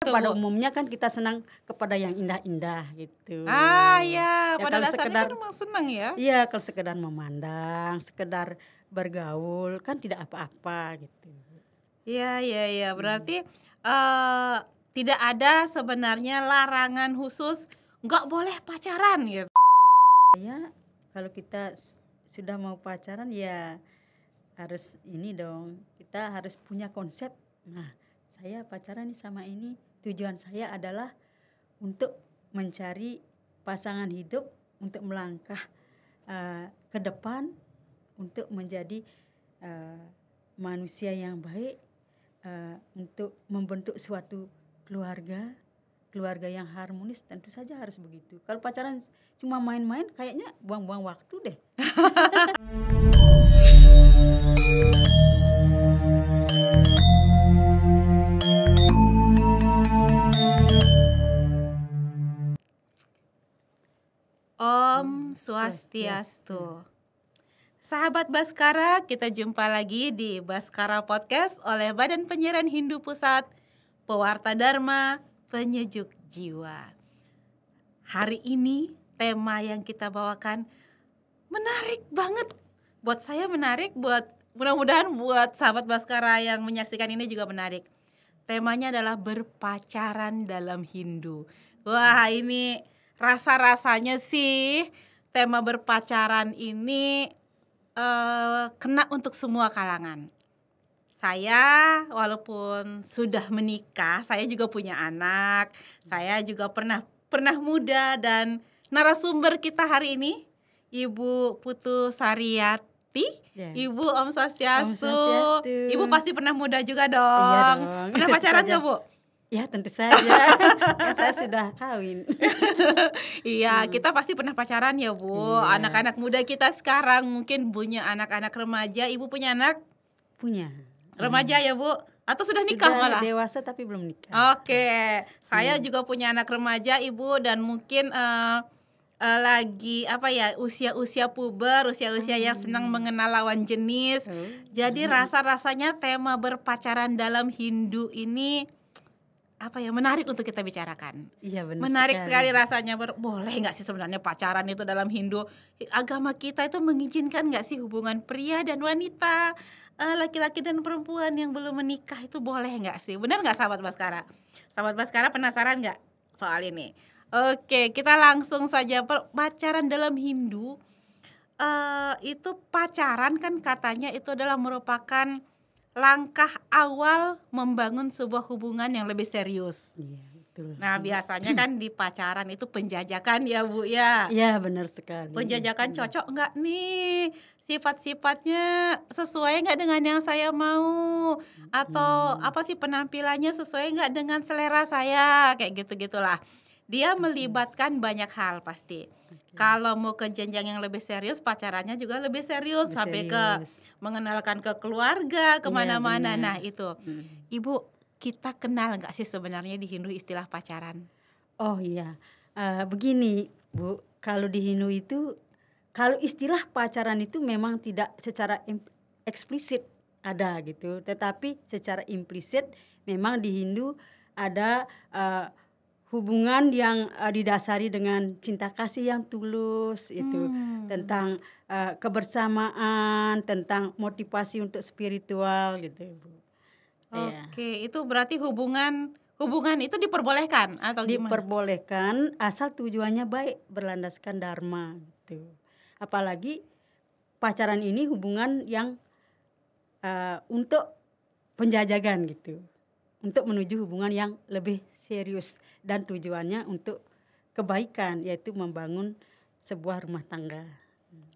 gitu, pada Bu? umumnya kan kita senang kepada yang indah-indah gitu. Ya, Ya pada kalau dasarnya sekedar kan emang senang ya. iya kalau sekedar memandang, sekedar bergaul kan tidak apa-apa gitu. Iya. Berarti tidak ada sebenarnya larangan khusus nggak boleh pacaran gitu. Ya kalau kita sudah mau pacaran ya harus ini dong, kita harus punya konsep. Nah, saya pacaran nih sama ini, tujuan saya adalah untuk mencari pasangan hidup, untuk melangkah ke depan, untuk menjadi manusia yang baik, untuk membentuk suatu keluarga yang harmonis. Tentu saja harus begitu. Kalau pacaran cuma main-main kayaknya buang-buang waktu deh. Om Swastiastu. Sahabat Baskara, kita jumpa lagi di Baskara Podcast oleh Badan Penyiaran Hindu Pusat, Pewarta Dharma, Penyejuk Jiwa. Hari ini tema yang kita bawakan menarik banget. Buat saya menarik, mudah-mudahan buat sahabat Baskara yang menyaksikan ini juga menarik. Temanya adalah berpacaran dalam Hindu. Wah, ini rasa-rasanya sih tema berpacaran ini kena untuk semua kalangan. Saya walaupun sudah menikah, saya juga punya anak. Saya juga pernah muda, dan narasumber kita hari ini Ibu Putu Sariati. Ibu Om Swastiastu. Ibu pasti pernah muda juga dong. Iya dong. Pernah pacaran nggak, Bu? Ya tentu saja. Saya sudah kawin. Iya, kita pasti pernah pacaran ya, Bu. Iya. Anak-anak muda kita sekarang mungkin punya anak-anak remaja. Ibu punya anak Punya. remaja ya, Bu? Atau sudah nikah malah? Dewasa tapi belum nikah. Oke. Saya juga punya anak remaja, Ibu, dan mungkin lagi usia-usia puber, usia-usia yang senang mengenal lawan jenis. Jadi rasa-rasanya tema berpacaran dalam Hindu ini menarik untuk kita bicarakan. Iya, benar. Menarik sekali rasanya. Boleh nggak sih sebenarnya pacaran itu dalam Hindu? Agama kita itu mengizinkan nggak sih hubungan pria dan wanita, laki-laki dan perempuan yang belum menikah itu boleh nggak sih? Benar nggak sahabat Baskara? Sahabat Baskara penasaran nggak soal ini? Oke, kita langsung saja. Pacaran dalam Hindu itu pacaran kan katanya itu adalah merupakan langkah awal membangun sebuah hubungan yang lebih serius. Iya, betul. Nah, biasanya kan di pacaran itu penjajakan ya, Bu ya. Iya, benar sekali. Penjajakan cocok nggak nih, sifat-sifatnya sesuai nggak dengan yang saya mau, atau apa sih penampilannya sesuai nggak dengan selera saya, kayak gitu-gitulah. Dia melibatkan banyak hal pasti. Kalau mau ke jenjang yang lebih serius, pacarannya juga lebih serius, sampai ke mengenalkan ke keluarga, kemana-mana. Nah itu, Ibu, kita kenal nggak sih sebenarnya di Hindu istilah pacaran? Oh iya, begini Bu, kalau di Hindu itu, kalau istilah pacaran itu memang tidak secara eksplisit ada gitu, tetapi secara implisit memang di Hindu ada hubungan yang didasari dengan cinta kasih yang tulus itu, tentang kebersamaan, tentang motivasi untuk spiritual gitu, Bu. Oke, itu berarti hubungan itu diperbolehkan atau gimana? Diperbolehkan asal tujuannya baik, berlandaskan dharma gitu. Apalagi pacaran ini hubungan yang untuk penjajakan gitu, untuk menuju hubungan yang lebih serius dan tujuannya untuk kebaikan, yaitu membangun sebuah rumah tangga.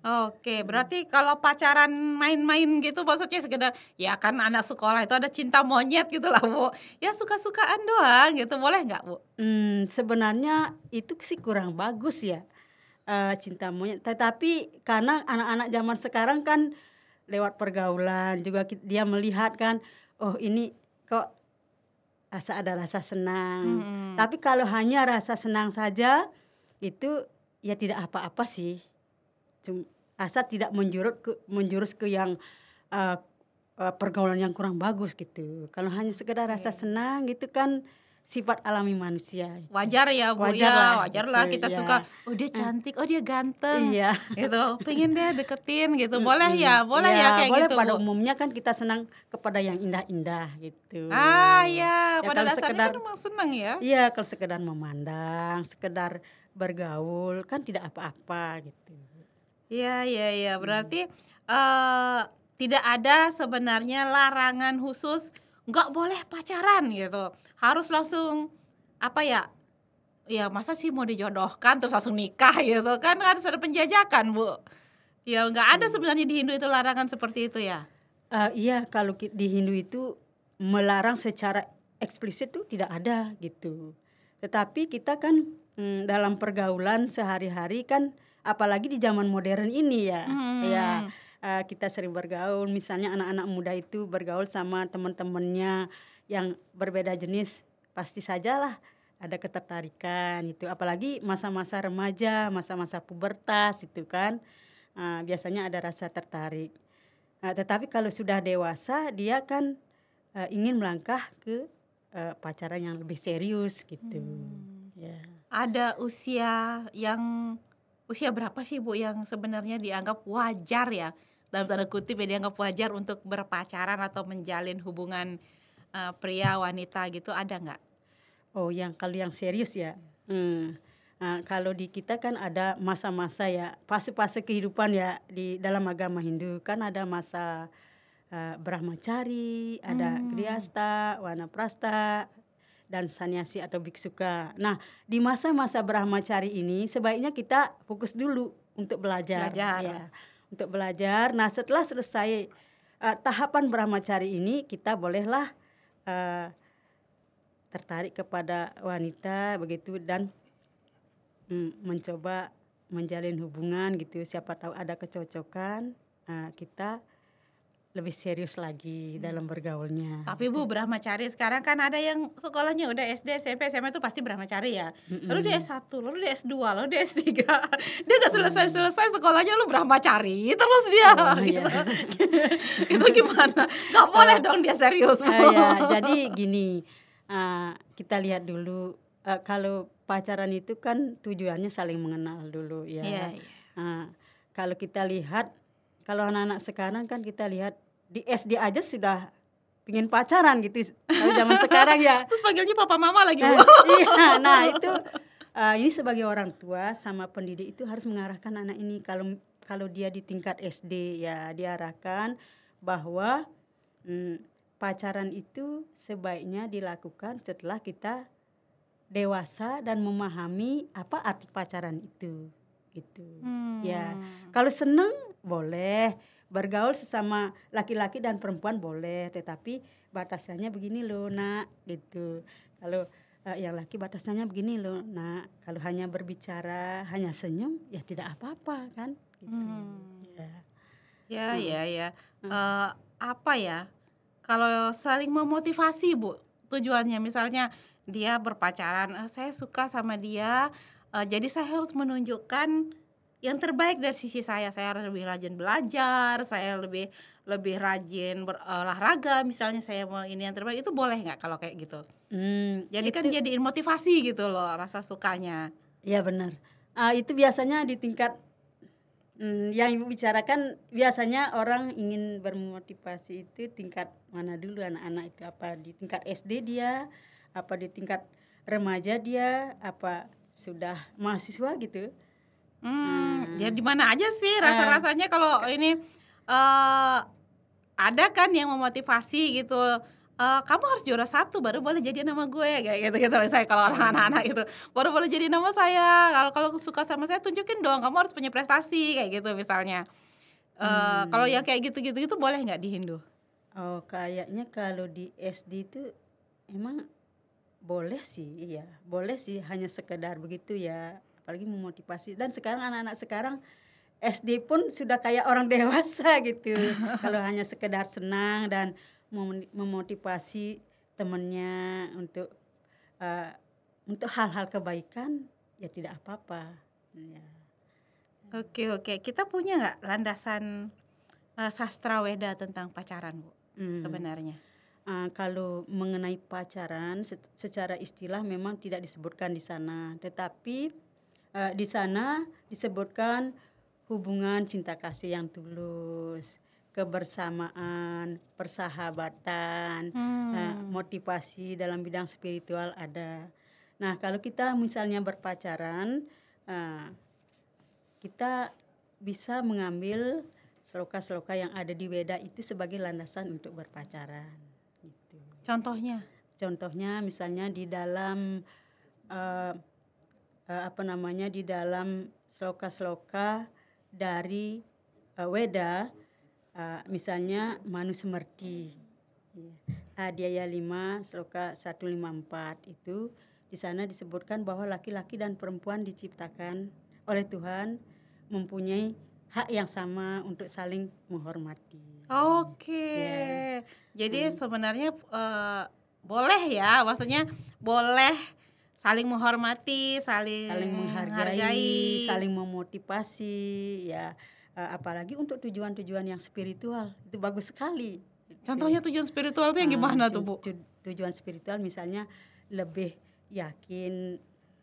Oke, berarti kalau pacaran main-main gitu maksudnya sekedar ya kan anak sekolah itu ada cinta monyet gitu lah, Bu. Ya suka-sukaan doang gitu, boleh nggak, Bu? Sebenarnya itu sih kurang bagus ya, cinta monyet. Tetapi karena anak-anak zaman sekarang kan lewat pergaulan juga dia melihat kan, oh ini kok ada rasa senang. Tapi kalau hanya rasa senang saja itu ya tidak apa-apa sih. Asal tidak menjurus ke yang pergaulan yang kurang bagus gitu. Kalau hanya sekedar rasa senang gitu kan sifat alami manusia. Wajar ya Bu Wajar ya, lah, wajar lah gitu, kita ya. suka, oh dia cantik, oh dia ganteng, Iya. gitu, pengen deh deketin gitu, boleh ya kayak boleh gitu pada Bu. umumnya kan kita senang kepada yang indah-indah gitu. Ah ya, pada kalau dasarnya sekedar kan emang seneng ya. iya kalau sekedar memandang, sekedar bergaul kan tidak apa-apa gitu. Iya, berarti tidak ada sebenarnya larangan khusus nggak boleh pacaran gitu, harus langsung apa ya? Ya masa sih mau dijodohkan terus langsung nikah gitu kan, harus ada penjajakan Bu. Ya nggak ada sebenarnya di Hindu itu larangan seperti itu ya. Iya kalau di Hindu itu melarang secara eksplisit tuh tidak ada gitu. Tetapi kita kan dalam pergaulan sehari-hari kan, apalagi di zaman modern ini ya, kita sering bergaul. Misalnya anak-anak muda itu bergaul sama teman-temannya yang berbeda jenis, pasti sajalah ada ketertarikan itu. Apalagi masa-masa remaja, masa-masa pubertas itu kan, biasanya ada rasa tertarik. Tetapi kalau sudah dewasa dia kan ingin melangkah ke pacaran yang lebih serius gitu. Ya. Ada usia berapa sih Bu yang sebenarnya dianggap wajar ya, dalam tanda kutip ya, dianggap wajar untuk berpacaran atau menjalin hubungan pria wanita gitu, ada nggak? Oh kalau yang serius ya. Kalau di kita kan ada masa-masa ya, fase-fase kehidupan ya, di dalam agama Hindu kan ada masa Brahmacari, ada Grihasta, Wanaprastha, dan Sannyasi atau biksuka. Nah, di masa-masa Brahmacari ini sebaiknya kita fokus dulu untuk belajar. Ya, untuk belajar. Nah, setelah selesai tahapan Brahmacari ini, kita bolehlah tertarik kepada wanita begitu dan mencoba menjalin hubungan gitu. Siapa tahu ada kecocokan, kita lebih serius lagi dalam bergaulnya. Tapi Bu, Brahmacari sekarang kan ada yang sekolahnya udah SD, SMP, SMA itu pasti Brahmacari ya. Lalu dia S1, lalu dia S2, lalu dia S3. Dia gak selesai-selesai sekolahnya lalu Brahmacari terus dia. Gitu. Itu gimana? Gak boleh dong dia serius Bu. Jadi gini, kita lihat dulu, kalau pacaran itu kan tujuannya saling mengenal dulu ya. Kalau kita lihat, kalau anak-anak sekarang kan kita lihat di SD aja sudah pingin pacaran gitu. Kalau zaman sekarang ya. Terus panggilnya papa mama lagi Bu. Iya, nah itu ini sebagai orang tua sama pendidik itu harus mengarahkan anak ini. Kalau dia di tingkat SD ya diarahkan bahwa pacaran itu sebaiknya dilakukan setelah kita dewasa dan memahami apa arti pacaran itu gitu. Ya, kalau senang boleh bergaul sesama laki-laki dan perempuan boleh, tetapi batasannya begini loh nak gitu. Kalau yang laki batasannya begini loh nak. Kalau hanya berbicara, hanya senyum ya tidak apa-apa kan gitu. Ya. Apa ya? Kalau saling memotivasi Bu, tujuannya misalnya dia berpacaran, saya suka sama dia, jadi saya harus menunjukkan yang terbaik dari sisi saya harus lebih rajin belajar, saya lebih rajin berolahraga, misalnya saya mau ini yang terbaik, itu boleh nggak kalau kayak gitu? Jadi kan jadiin motivasi gitu loh rasa sukanya. Iya benar. Itu biasanya di tingkat yang ibu bicarakan, biasanya orang ingin bermotivasi itu tingkat mana dulu anak-anak itu, apa di tingkat SD dia, apa di tingkat remaja dia, apa sudah mahasiswa gitu. Ya di mana aja sih rasa-rasanya kalau ini ada kan yang memotivasi gitu, kamu harus juara 1 baru boleh jadi nama gue kayak gitu misalnya. Kalau orang anak-anak itu baru boleh jadi nama saya, kalau suka sama saya tunjukin dong, kamu harus punya prestasi kayak gitu misalnya. Kalau yang kayak gitu boleh nggak di Hindu? Oh kayaknya kalau di SD itu emang boleh sih, hanya sekedar begitu ya, apalagi memotivasi. Dan sekarang anak-anak sekarang SD pun sudah kayak orang dewasa gitu. Kalau hanya sekedar senang dan memotivasi temannya untuk hal-hal kebaikan ya tidak apa-apa. Ya. Oke. Kita punya nggak landasan sastra Weda tentang pacaran Bu sebenarnya? kalau mengenai pacaran secara istilah memang tidak disebutkan di sana, tetapi di sana disebutkan hubungan cinta kasih yang tulus, kebersamaan, persahabatan, motivasi dalam bidang spiritual ada. Nah, kalau kita misalnya berpacaran, kita bisa mengambil sloka-sloka yang ada di Weda itu sebagai landasan untuk berpacaran. Gitu. Contohnya misalnya di dalam di dalam sloka-sloka dari Weda, misalnya Manu Semerti, Adiaya 5 sloka 154 itu di sana disebutkan bahwa laki-laki dan perempuan diciptakan oleh Tuhan mempunyai hak yang sama untuk saling menghormati. Oke. Jadi sebenarnya boleh ya, maksudnya boleh saling menghormati, saling menghargai, saling memotivasi, ya. Apalagi untuk tujuan-tujuan yang spiritual itu bagus sekali. Contohnya tujuan spiritual itu yang gimana tuh, Bu? Tujuan spiritual misalnya lebih yakin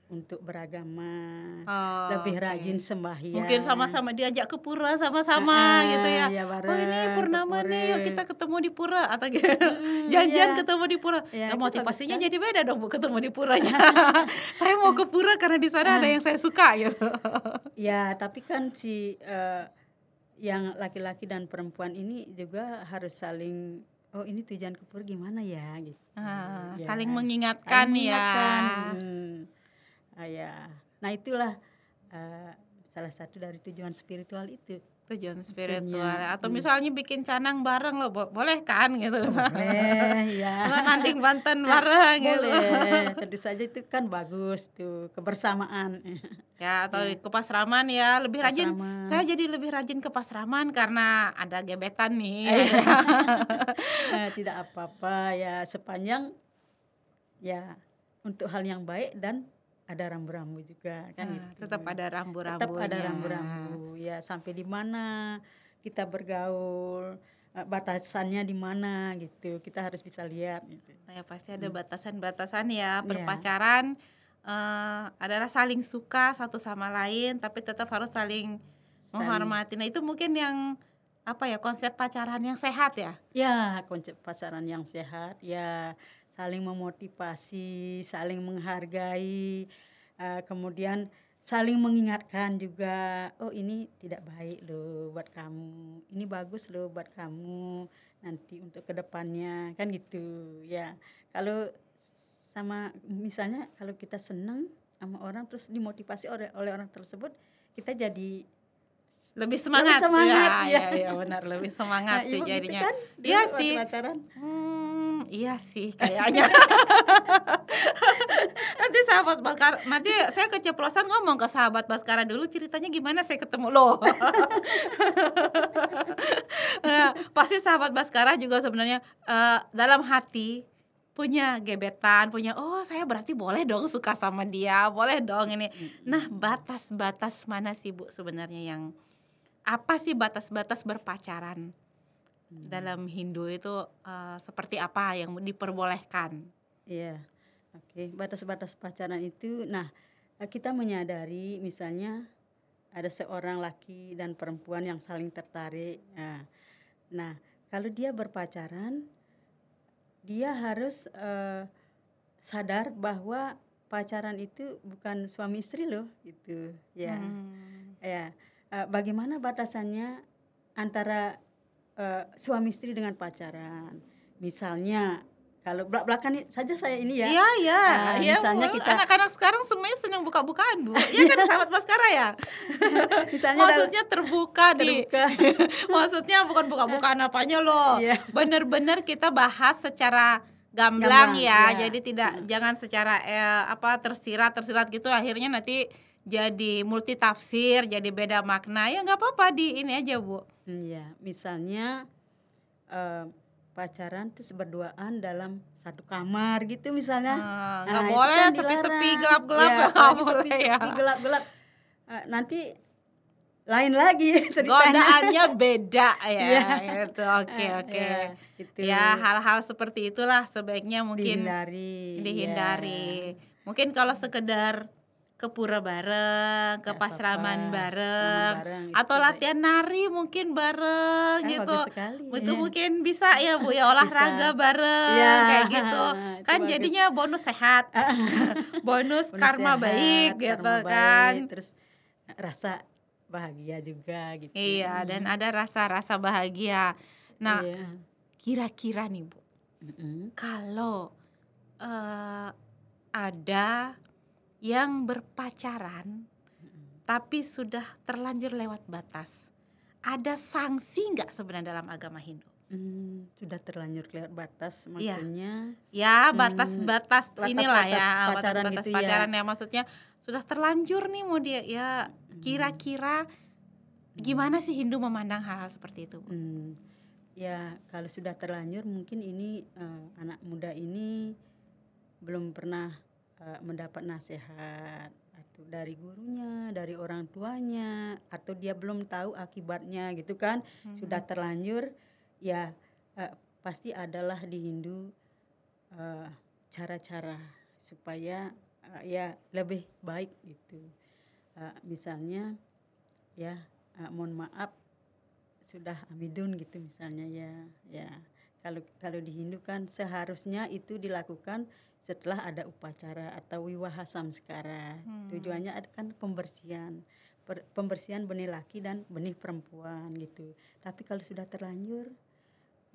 untuk beragama, lebih rajin sembahyang. Mungkin sama-sama diajak ke pura sama-sama gitu ya. Ya Ini purnama nih, yuk kita ketemu di pura atau gitu. Janjian ketemu di pura. Ya, nah, motivasinya jadi beda dong, Bu, ketemu di puranya. Saya mau ke pura karena di sana ada yang saya suka gitu. Ya, tapi kan yang laki-laki dan perempuan ini juga harus saling ini tujuan ke pura gimana ya gitu. Saling mengingatkan ya. Ya. Nah, itulah salah satu dari tujuan spiritual itu. Tujuan spiritual. Atau misalnya bikin canang bareng loh, boleh kan gitu. Boleh, ya. Nanding Banten bareng gitu. Boleh. Tentu saja itu kan bagus tuh, kebersamaan. Ya, atau ke Pasraman ya, lebih rajin. Saya jadi lebih rajin ke Pasraman karena ada gebetan nih. Tidak apa-apa ya, sepanjang ya untuk hal yang baik dan ada rambu-rambu juga kan gitu. Tetap ada rambu-rambunya. Tetap ada rambu-rambu ya, sampai di mana kita bergaul, batasannya di mana gitu. Kita harus bisa lihat gitu. Ya pasti ada batasan-batasan ya. Berpacaran adalah saling suka satu sama lain, tapi tetap harus saling menghormati. Nah, itu mungkin yang konsep pacaran yang sehat ya? Ya, konsep pacaran yang sehat ya, saling memotivasi, saling menghargai, kemudian saling mengingatkan juga, ini tidak baik loh buat kamu, ini bagus loh buat kamu nanti untuk kedepannya, kan gitu ya. Kalau sama misalnya kalau kita senang sama orang terus dimotivasi oleh orang tersebut, kita jadi lebih semangat ya benar, lebih semangat sih jadinya. Kan, iya sih. Pacaran. Iya sih kayaknya. Nanti saya keceplosan ngomong ke sahabat Baskara dulu ceritanya gimana saya ketemu lo. Pasti sahabat Baskara juga sebenarnya dalam hati punya gebetan, saya berarti boleh dong suka sama dia, boleh dong ini. Nah, batas-batas mana sih, Bu, sebenarnya yang apa sih batas-batas berpacaran? Dalam Hindu itu seperti apa yang diperbolehkan? Iya, oke. Batas-batas pacaran itu, nah kita menyadari misalnya ada seorang laki dan perempuan yang saling tertarik. Nah, kalau dia berpacaran, dia harus sadar bahwa pacaran itu bukan suami istri loh, gitu. Ya, ya. Bagaimana batasannya antara suami istri dengan pacaran? Misalnya kalau belak-belakan saja saya ini ya. Iya. Misalnya kita anak-anak sekarang semuanya senang buka-bukaan, Bu. Iya kan sahabat Baskara ya? Misalnya maksudnya terbuka. Maksudnya bukan buka-bukaan apanya loh. Yeah. Benar-benar kita bahas secara gamblang ya. Jadi jangan secara tersirat gitu, akhirnya nanti jadi multi tafsir, jadi beda makna. Ya nggak apa-apa, di ini aja, Bu. Iya, misalnya pacaran terus berduaan dalam satu kamar gitu misalnya. Nggak boleh kan sepi-sepi gelap-gelap, ya, sepi-sepi gelap-gelap. Nanti lain lagi ceritanya. Godaannya beda ya. Iya. Gitu. Oke. Ya, gitu. Ya, hal-hal seperti itulah sebaiknya mungkin Ya. dihindari. Mungkin kalau sekedar ke pura bareng, ke Nggak pasraman apa-apa. bareng, Bareng atau itu baik. latihan nari mungkin bareng gitu. Bagus sekali, Itu ya. mungkin bisa ya Bu ya, olahraga Bisa. bareng Ya, kayak gitu. itu Kan bagus. jadinya bonus sehat. bonus karma sehat, baik gitu karma kan. baik, terus rasa bahagia juga gitu. Iya, dan ada rasa-rasa bahagia. Nah, Iya. kira-kira nih Bu, Mm-mm. kalau ada yang berpacaran tapi sudah terlanjur lewat batas, ada sanksi nggak sebenarnya dalam agama Hindu? Sudah terlanjur lewat batas Iya. maksudnya. Ya, batas-batas inilah ya, batas pacaran batas-batas itu ya. pacaran ya, maksudnya sudah terlanjur nih mau dia ya, kira-kira gimana sih Hindu memandang hal-hal seperti itu, Bu? Ya kalau sudah terlanjur mungkin ini anak muda ini belum pernah mendapat nasihat atau dari gurunya, dari orang tuanya, atau dia belum tahu akibatnya gitu kan. Sudah terlanjur ya pasti adalah di Hindu cara-cara supaya ya lebih baik gitu. Misalnya ya mohon maaf sudah amidun gitu misalnya ya kalau di Hindu kan seharusnya itu dilakukan setelah ada upacara atau wiwaha samskara. Tujuannya kan pembersihan benih laki dan benih perempuan gitu. Tapi kalau sudah terlanjur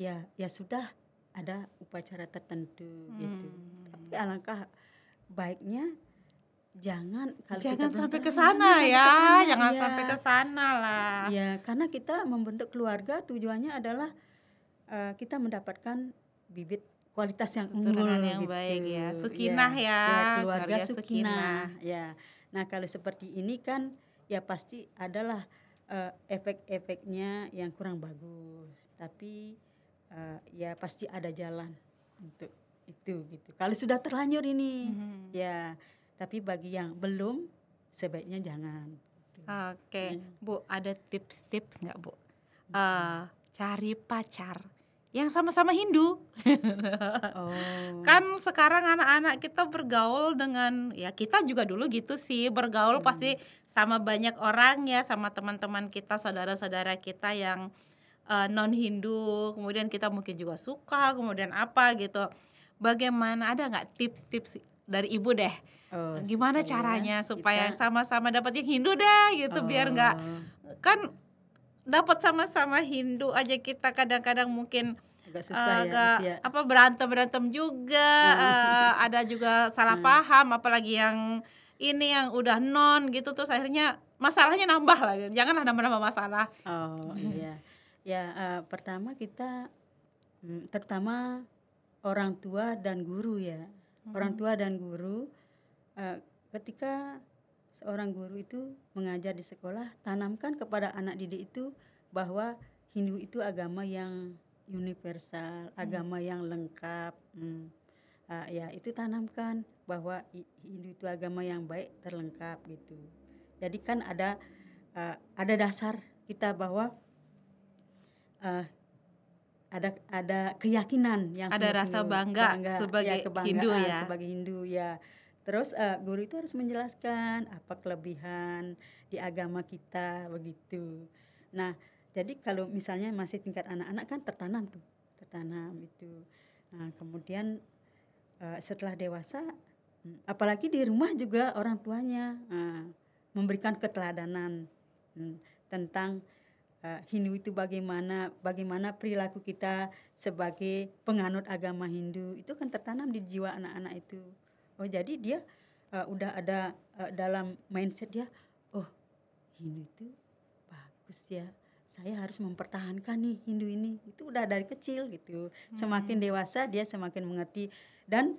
ya sudah ada upacara tertentu gitu. Tapi alangkah baiknya jangan sampai ke sana ya, jangan ya. sampai ke sana lah. Ya, karena kita membentuk keluarga tujuannya adalah kita mendapatkan bibit kualitas yang unggul Keturunan yang gitu. baik ya, sukinah ya, keluarga sukinah. sukinah ya. Nah, kalau seperti ini kan ya pasti adalah efek-efeknya yang kurang bagus. Tapi ya pasti ada jalan untuk itu gitu. Kalau sudah terlanjur ini ya. Tapi bagi yang belum sebaiknya jangan. Oke. Bu, ada tips-tips nggak Bu? Cari pacar yang sama-sama Hindu. Kan sekarang anak-anak kita bergaul dengan, ya kita juga dulu gitu sih, bergaul pasti sama banyak orang ya, sama teman-teman kita, saudara-saudara kita yang non Hindu. Kemudian kita mungkin juga suka, kemudian apa gitu. Bagaimana, ada nggak tips-tips dari Ibu deh? Gimana caranya supaya sama-sama dapat yang Hindu deh gitu, biar nggak, kan dapat sama-sama Hindu aja kita kadang-kadang mungkin agak susah berantem juga, ada juga salah paham, apalagi yang ini yang udah non gitu, terus akhirnya masalahnya nambah lagi. Janganlah nambah-nambah masalah. Pertama kita terutama orang tua dan guru ya. Orang tua dan guru, ketika seorang guru itu mengajar di sekolah, tanamkan kepada anak didik itu bahwa Hindu itu agama yang universal, agama yang lengkap. Ya itu tanamkan bahwa Hindu itu agama yang baik, terlengkap gitu. Jadi kan ada dasar kita bahwa ada keyakinan yang ada rasa bangga sebagai Hindu ya. Sebagai Hindu ya. Terus guru itu harus menjelaskan apa kelebihan di agama kita begitu. Nah, jadi kalau misalnya masih tingkat anak-anak kan tertanam itu. Nah, kemudian setelah dewasa, apalagi di rumah juga orang tuanya memberikan keteladanan tentang Hindu itu bagaimana perilaku kita sebagai penganut agama Hindu itu kan tertanam di jiwa anak-anak itu. Oh jadi dia udah ada dalam mindset dia, oh Hindu itu bagus ya, saya harus mempertahankan nih Hindu ini. Itu udah dari kecil gitu. Semakin dewasa dia semakin mengerti, dan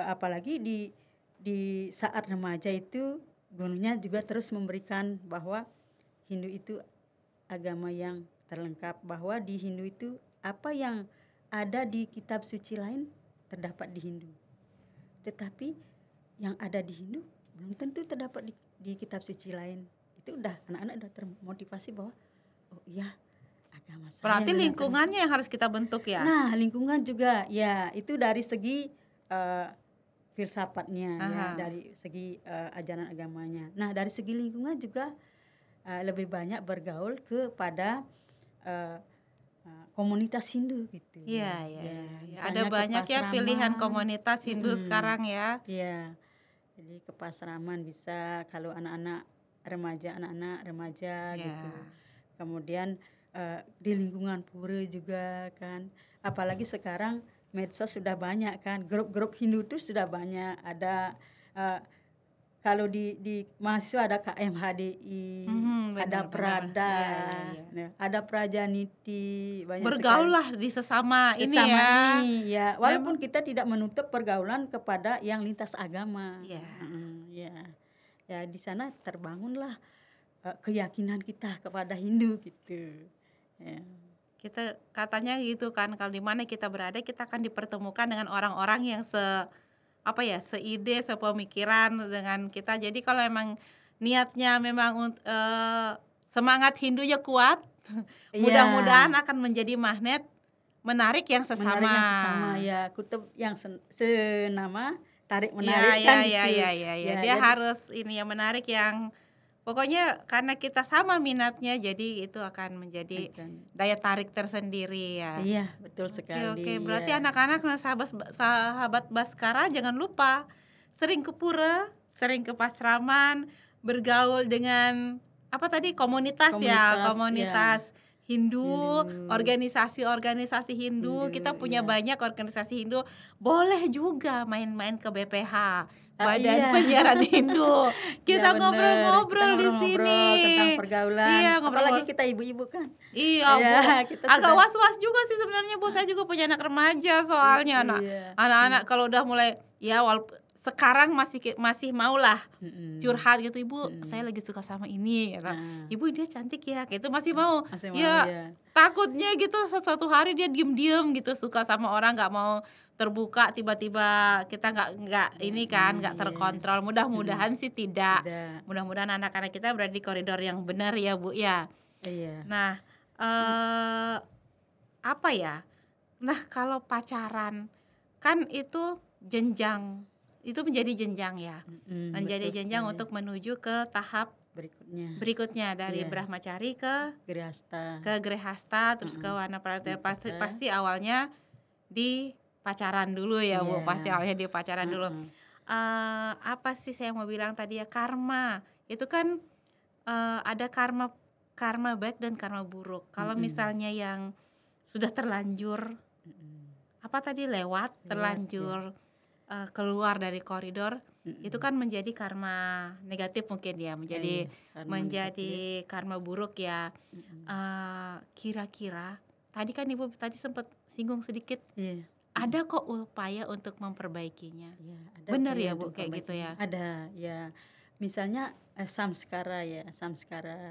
apalagi di saat remaja itu gurunya juga terus memberikan bahwa Hindu itu agama yang terlengkap, bahwa di Hindu itu apa yang ada di kitab suci lain terdapat di Hindu. Tetapi yang ada di Hindu belum tentu terdapat di kitab suci lain itu udah anak-anak udah termotivasi bahwa oh iya agama saya. Berarti memang lingkungannya yang harus kita bentuk ya. Nah, lingkungan juga ya itu dari segi filsafatnya ya, dari segi ajaran agamanya. Nah, dari segi lingkungan juga lebih banyak bergaul kepada komunitas Hindu gitu. Iya, ada Misalnya banyak ya pilihan komunitas Hindu sekarang ya. Iya. Jadi ke Pasraman bisa, kalau anak-anak remaja gitu. Kemudian di lingkungan pura juga kan. Apalagi sekarang medsos sudah banyak kan, grup-grup Hindu itu sudah banyak. Ada kalau di mahasiswa ada KMHDI, ada Prada, ada Prajaniti, banyak bergaul lah di sesama ini ya. Ya, walaupun kita tidak menutup pergaulan kepada yang lintas agama. Ya, di sana terbangunlah keyakinan kita kepada Hindu gitu. Ya. Kita katanya gitu kan, kalau di mana kita berada kita akan dipertemukan dengan orang-orang yang seide, sepemikiran dengan kita. Jadi kalau emang niatnya memang semangat Hindunya kuat, mudah-mudahan akan menjadi magnet menarik yang sesama. Ya, kutub yang senama tarik menarik kan gitu. Ya, dia harus ini yang menarik yang pokoknya karena kita sama minatnya, jadi itu akan menjadi daya tarik tersendiri ya. Iya, betul sekali. Oke, berarti anak-anak sahabat Baskara jangan lupa sering ke pura, sering ke Pasraman, bergaul dengan komunitas Hindu, organisasi Hindu. Kita punya banyak organisasi Hindu. Boleh juga main-main ke BPH. Badan Penyiaran Hindu. Kita ngobrol-ngobrol di sini tentang pergaulan. Apalagi kita ibu-ibu kan. Iya, Bu. Agak was-was juga sih sebenarnya, Bu. Saya juga punya anak remaja soalnya anak-anak kalau udah mulai walaupun sekarang masih maulah curhat gitu, Ibu, saya lagi suka sama ini gitu. Ibu dia cantik ya, gitu masih mau. Takutnya gitu suatu hari dia diem-diem gitu suka sama orang, nggak mau terbuka, tiba-tiba kita nggak ini kan nggak terkontrol. Mudah-mudahan sih tidak. Mudah-mudahan anak-anak kita berada di koridor yang benar ya, Bu ya. Nah, nah kalau pacaran kan itu jenjang, itu menjadi jenjang ya, menjadi jenjang sekali. Untuk menuju ke tahap berikutnya dari Brahmacari ke Grihasta, terus ke Wanaprataya. Pasti awalnya di pacaran dulu ya, Bu. Pasti awalnya di pacaran dulu. Apa sih saya mau bilang tadi ya, karma itu kan ada karma baik dan karma buruk. Kalau misalnya yang sudah terlanjur terlanjur keluar dari koridor, itu kan menjadi karma negatif mungkin ya, menjadi karma buruk ya. Kira-kira tadi kan Ibu sempat singgung sedikit, ada kok upaya untuk memperbaikinya. Benar ya, Bu, kayak gitu ya? Ada ya, misalnya samskara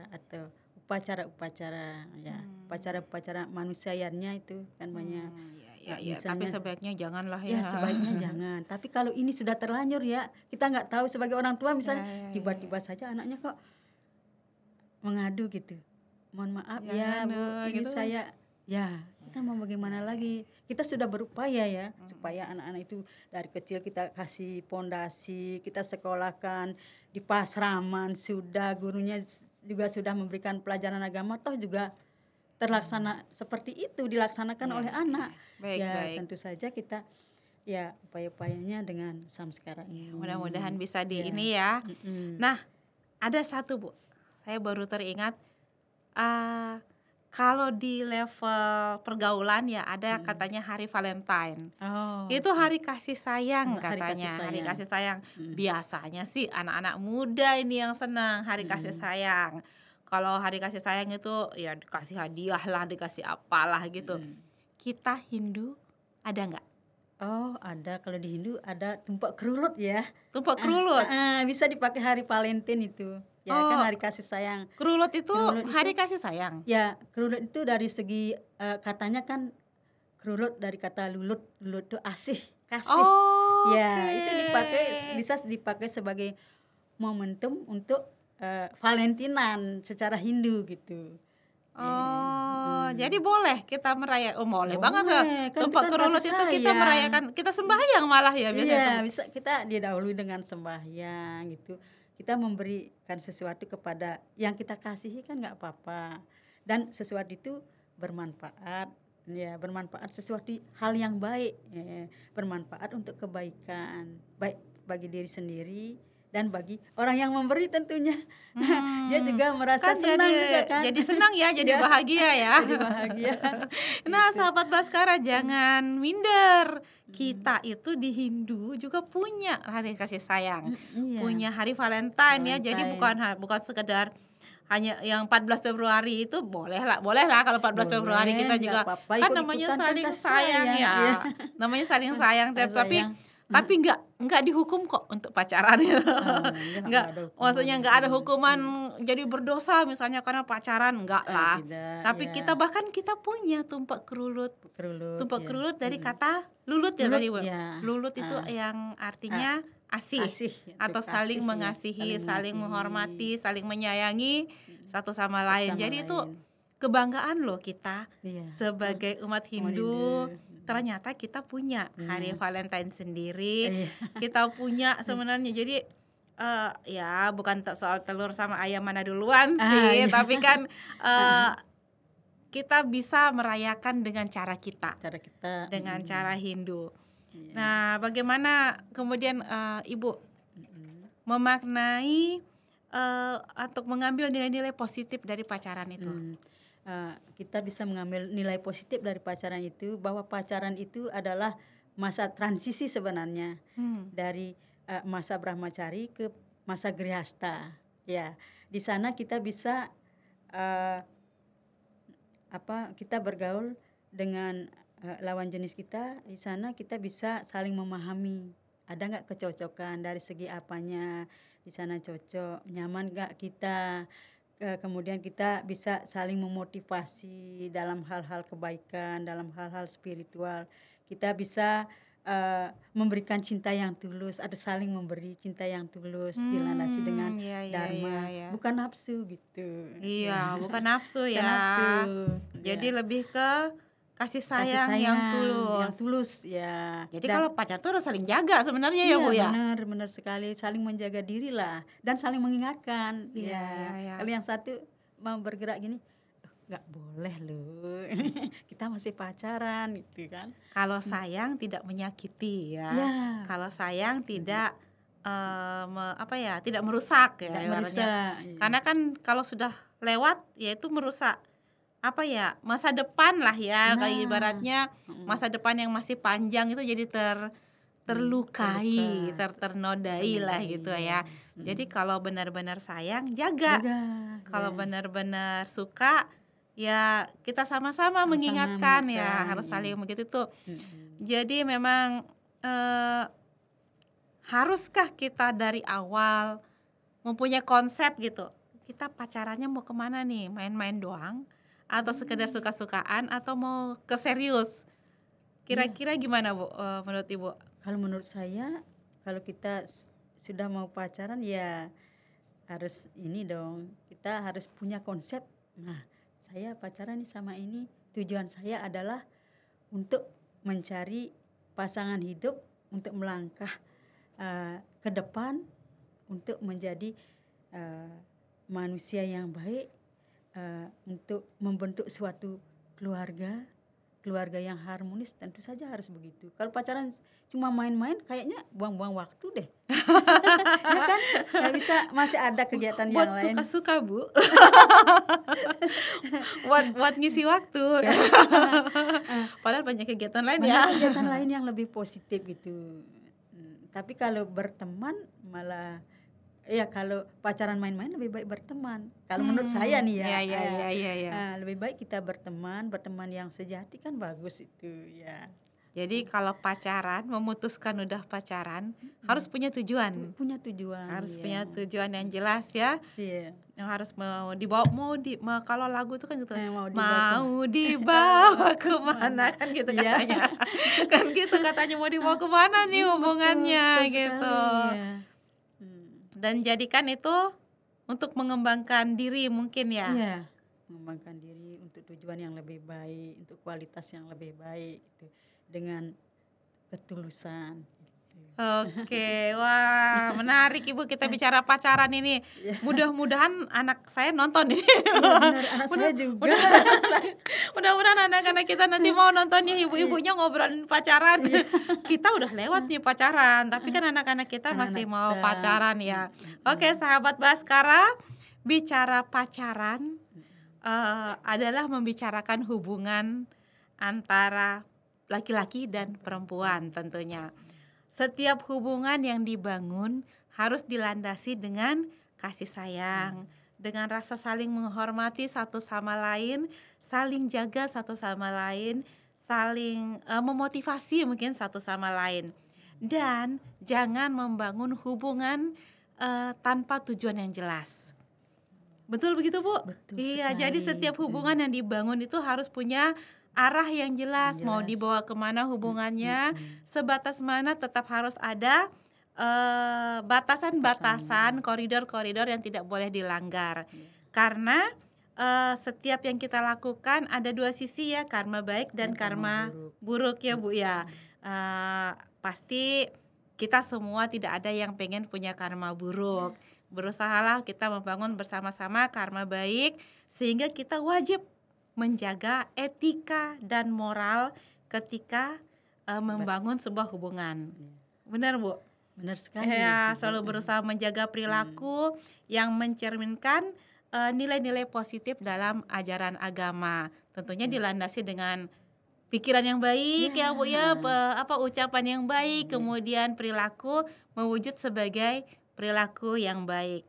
atau upacara-upacara ya, upacara manusiaannya itu kan banyak. Tapi sebaiknya janganlah ya. Sebaiknya jangan. Tapi kalau ini sudah terlanjur ya, kita nggak tahu sebagai orang tua misalnya tiba-tiba saja anaknya kok mengadu gitu. Mohon maaf Bu, ini gitu. Saya kita mau bagaimana lagi? Kita sudah berupaya ya supaya anak-anak itu dari kecil kita kasih pondasi, kita sekolahkan di Pasraman, sudah gurunya juga sudah memberikan pelajaran agama, toh juga terlaksana seperti itu dilaksanakan oleh anak. Baik. Tentu saja kita upaya-upayanya dengan samskara ini. Mudah-mudahan bisa ini ya. Nah, ada satu, Bu, saya baru teringat, kalau di level pergaulan ya ada katanya hari Valentine. Itu hari kasih sayang katanya. Hari kasih sayang. Biasanya sih anak-anak muda ini yang senang hari kasih sayang. Kalau hari kasih sayang itu ya dikasih hadiah lah, dikasih apalah gitu. Kita Hindu ada nggak? Ada. Kalau di Hindu ada tumpak kerulut ya. Tumpak kerulut? Bisa dipakai hari Valentine itu. Ya kan hari kasih sayang. Kerulut itu hari kasih sayang? Ya, kerulut itu dari segi katanya kan kerulut dari kata lulut. Lulut itu asih, kasih. Itu bisa dipakai sebagai momentum untuk Valentinan secara Hindu gitu. Oh, jadi boleh kita merayakan. Oh, boleh banget Boleh, ya. kan Tumpak kita kerulut kasih itu kita sayang. merayakan, kita sembahyang malah ya biasanya Iya, tuh. bisa kita didahului dengan sembahyang gitu. Kita memberikan sesuatu kepada yang kita kasihi kan nggak apa-apa. Dan sesuatu itu bermanfaat, ya bermanfaat sesuatu hal yang baik, ya, bermanfaat untuk kebaikan, baik bagi diri sendiri dan bagi orang yang memberi tentunya. Dia juga merasa Kan senang juga kan. jadi senang ya, jadi Ya, bahagia ya. jadi bahagia. Nah, sahabat Baskara jangan minder. Kita itu di Hindu juga punya hari kasih sayang. Iya. Punya hari Valentine ya. Jadi Valentine. bukan sekedar hanya yang 14 Februari itu boleh lah kalau 14 Februari kita Boleh, juga nggak apa-apa, kan ikut-ikutan namanya kan saling kasih sayang sayang, ya. iya. Namanya saling sayang tapi Sayang. nggak dihukum kok untuk pacaran itu. Nggak ada hukuman. Maksudnya nggak ada hukuman jadi berdosa misalnya karena pacaran, enggak lah. Tidak, Tapi ya. kita punya tumpak kerulut. Tumpak ya. kerulut dari kata lulut ya Lulut, tadi, Bu. ya. Lulut itu yang artinya asih, Asih, atau itu saling kasih, ya. mengasihi, Saling saling mengasihi. menghormati, saling menyayangi satu sama lain. sama Jadi itu lain. kebanggaan loh kita Iya. sebagai umat Hindu. Ternyata kita punya hari Valentine sendiri. Iya. Kita punya sebenarnya. Jadi ya bukan soal telur sama ayam mana duluan sih, iya. tapi kan kita bisa merayakan dengan cara kita, dengan cara Hindu. Iya. Nah, bagaimana kemudian Ibu memaknai atau mengambil nilai-nilai positif dari pacaran itu? Kita bisa mengambil nilai positif dari pacaran itu, bahwa pacaran itu adalah masa transisi sebenarnya dari masa brahmacari ke masa grihasta. Ya, di sana kita bisa kita bergaul dengan lawan jenis kita. Di sana kita bisa saling memahami. Ada nggak kecocokan dari segi apanya? Di sana cocok, nyaman nggak kita? Kemudian kita bisa saling memotivasi dalam hal-hal kebaikan, dalam hal-hal spiritual. Kita bisa memberikan cinta yang tulus, ada saling memberi cinta yang tulus, dilandasi dengan dharma, bukan nafsu gitu. Iya, bukan nafsu ya. Nafsu, jadi ya. lebih ke kasih sayang yang tulus ya. Jadi kalau pacar tuh harus saling jaga sebenarnya ya, Bu ya. Benar sekali, saling menjaga diri lah dan saling mengingatkan. Iya. Kalau yang satu mau bergerak gini, nggak boleh loh. Kita masih pacaran gitu kan. Kalau sayang tidak menyakiti ya. Kalau sayang tidak tidak merusak ya. Tidak merusak. Karena kan kalau sudah lewat ya itu merusak masa depan lah ya. Kayak ibaratnya masa depan yang masih panjang itu jadi terlukai, ternodai lah gitu ya. Jadi kalau benar-benar sayang jaga. Kalau benar-benar suka ya kita sama-sama mengingatkan ya, harus saling begitu tuh. Jadi memang haruskah kita dari awal mempunyai konsep gitu, kita pacarannya mau kemana nih, main-main doang atau sekedar suka-sukaan atau mau ke serius? Kira-kira gimana, Bu, menurut Ibu? Kalau menurut saya, kalau kita sudah mau pacaran ya harus ini dong, kita harus punya konsep. Nah, saya pacaran nih sama ini, tujuan saya adalah untuk mencari pasangan hidup, untuk melangkah ke depan, untuk menjadi manusia yang baik, untuk membentuk suatu keluarga yang harmonis. Tentu saja harus begitu. Kalau pacaran cuma main-main kayaknya buang-buang waktu deh. Ya kan? Nggak bisa, masih ada kegiatan yang lain. Buat suka-suka, Bu. buat ngisi waktu. Padahal banyak kegiatan lain ya. Banyak kegiatan lain yang lebih positif gitu. Tapi kalau berteman malah kalau pacaran main-main lebih baik berteman. Kalau menurut saya nih ya. Iya. Lebih baik kita berteman yang sejati kan bagus itu ya. Jadi kalau pacaran, memutuskan udah pacaran, harus punya tujuan. Harus punya tujuan yang jelas ya. Iya. Yang harus mau dibawa, kalau lagu itu kan gitu. Mau dibawa kemana kan gitu katanya. Kan gitu katanya, mau dibawa kemana nih hubungannya gitu. Iya. Dan jadikan itu untuk mengembangkan diri mungkin ya. Iya, mengembangkan diri untuk tujuan yang lebih baik, untuk kualitas yang lebih baik gitu, dengan ketulusan. Oke, wah menarik Ibu, kita bicara pacaran ini. Mudah-mudahan anak saya nonton ini. Iya benar, anak saya juga. Mudah-mudahan anak-anak kita nanti mau nontonnya, ibu-ibunya ngobrolin pacaran. Kita udah lewat nih pacaran, tapi kan anak-anak kita masih mau pacaran ya. Oke, sahabat Baskara, bicara pacaran adalah membicarakan hubungan antara laki-laki dan perempuan tentunya. Setiap hubungan yang dibangun harus dilandasi dengan kasih sayang, dengan rasa saling menghormati satu sama lain, saling jaga satu sama lain, saling memotivasi mungkin satu sama lain. Dan jangan membangun hubungan tanpa tujuan yang jelas. Betul begitu Bu? Betul iya, sekali. jadi setiap hubungan yang dibangun itu harus punya arah yang jelas, mau dibawa kemana hubungannya, sebatas mana tetap harus ada batasan-batasan, koridor-koridor yang tidak boleh dilanggar. Karena setiap yang kita lakukan ada dua sisi ya, karma baik dan karma buruk ya Bu ya. Pasti kita semua tidak ada yang pengen punya karma buruk. Berusahalah kita membangun bersama-sama karma baik, sehingga kita wajib menjaga etika dan moral ketika membangun sebuah hubungan. Benar Bu? Benar sekali. Ya, selalu berusaha menjaga perilaku yang mencerminkan nilai-nilai positif dalam ajaran agama. Tentunya dilandasi dengan pikiran yang baik ya Bu ya, ucapan yang baik, kemudian perilaku mewujud sebagai perilaku yang baik.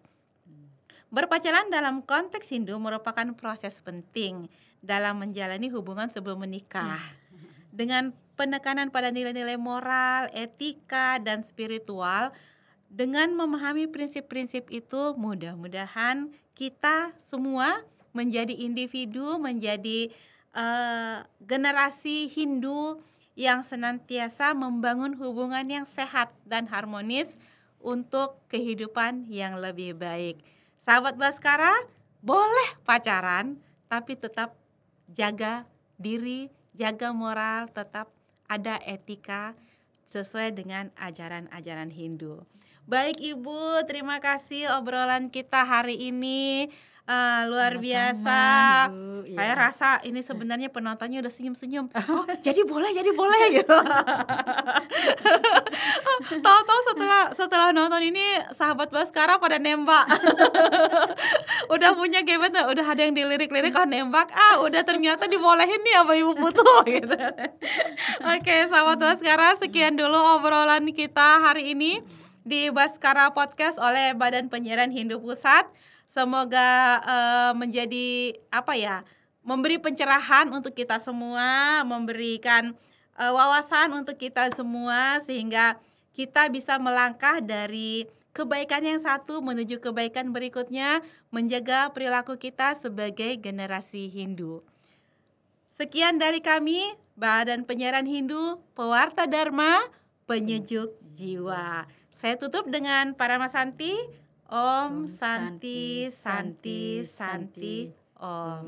Berpacaran dalam konteks Hindu merupakan proses penting dalam menjalani hubungan sebelum menikah. Dengan penekanan pada nilai-nilai moral, etika, dan spiritual, dengan memahami prinsip-prinsip itu, mudah-mudahan kita semua menjadi individu, menjadi generasi Hindu yang senantiasa membangun hubungan yang sehat dan harmonis untuk kehidupan yang lebih baik. Sahabat Baskara, boleh pacaran, tapi tetap jaga diri, jaga moral, tetap ada etika sesuai dengan ajaran-ajaran Hindu. Baik Ibu, terima kasih obrolan kita hari ini. Luar biasa. Bu, ya. Saya rasa ini sebenarnya penontonnya udah senyum-senyum. Oh, jadi boleh gitu. Tahu-tahu setelah nonton ini sahabat Baskara pada nembak. Udah punya gebetan, udah ada yang dilirik-lirik, nembak. Udah ternyata dibolehin nih sama Ibu Putu gitu. Oke, sahabat Baskara, sekian dulu obrolan kita hari ini di Baskara Podcast oleh Badan Penyiaran Hindu Pusat. Semoga menjadi memberi pencerahan untuk kita semua, memberikan wawasan untuk kita semua, sehingga kita bisa melangkah dari kebaikan yang satu menuju kebaikan berikutnya, menjaga perilaku kita sebagai generasi Hindu. Sekian dari kami, Badan Penyiaran Hindu, Pewarta Dharma, Penyejuk Jiwa. Saya tutup dengan Paramasanti. Om Santi Santi Santi Om.